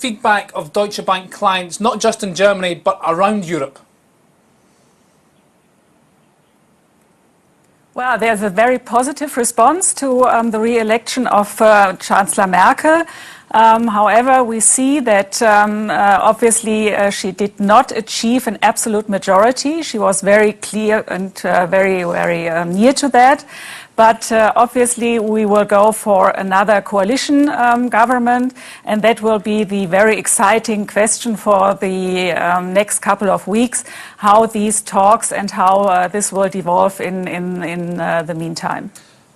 feedback of Deutsche Bank clients, not just in Germany, but around Europe? Well, there's a very positive response to the re-election of Chancellor Merkel. However, we see that obviously she did not achieve an absolute majority. She was very clear and very near to that. But obviously we will go for another coalition government, and that will be the very exciting question for the next couple of weeks, how these talks and how this will devolve in the meantime.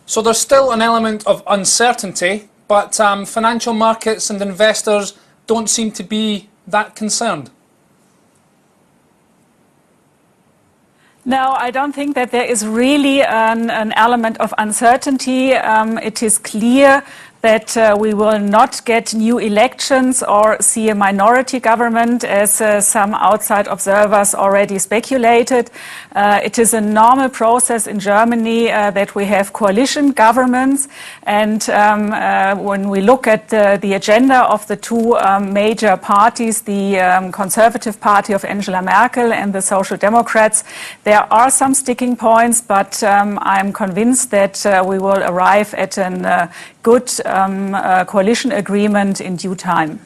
So there's still an element of uncertainty, but financial markets and investors don't seem to be that concerned. No, I don't think that there is really an element of uncertainty. It is clear that we will not get new elections or see a minority government, as some outside observers already speculated. It is a normal process in Germany that we have coalition governments, and when we look at the agenda of the two major parties, the Conservative Party of Angela Merkel and the Social Democrats, there are some sticking points, but I'm convinced that we will arrive at a good coalition agreement in due time.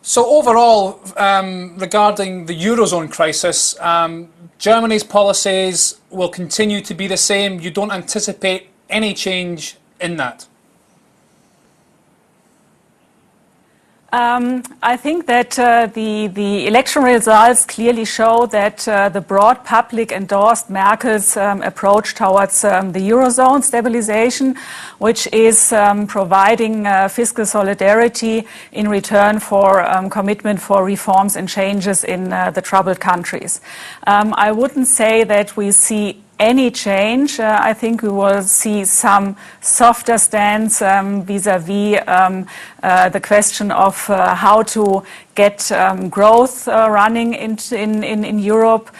So overall, regarding the Eurozone crisis, Germany's policies will continue to be the same. You don't anticipate any change in that? I think that the election results clearly show that the broad public endorsed Merkel's approach towards the Eurozone stabilization, which is providing fiscal solidarity in return for commitment for reforms and changes in the troubled countries. I wouldn't say that we see any change. I think we will see some softer stance vis-à-vis the question of how to get growth running in Europe,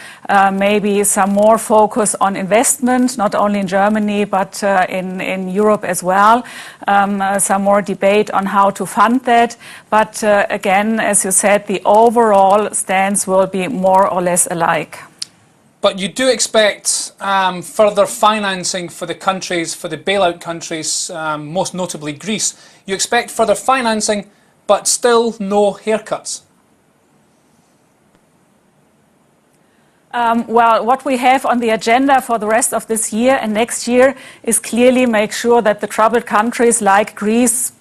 maybe some more focus on investment, not only in Germany, but in Europe as well. Some more debate on how to fund that. But again, as you said, the overall stance will be more or less alike. But you do expect further financing for the countries, for the bailout countries, most notably Greece. You expect further financing, but still no haircuts. Well, what we have on the agenda for the rest of this year and next year is clearly make sure that the troubled countries like Greece,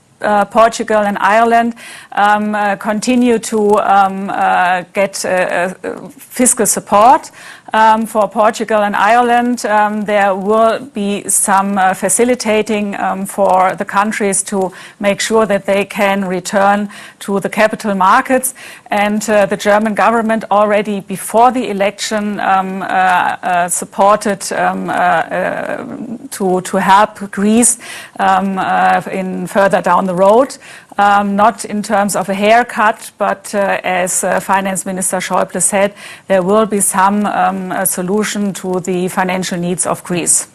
Portugal and Ireland continue to get fiscal support. For Portugal and Ireland, there will be some facilitating for the countries to make sure that they can return to the capital markets. And the German government already before the election supported to help Greece in further down the road. Not in terms of a haircut, but as Finance Minister Schäuble said, there will be some solution to the financial needs of Greece.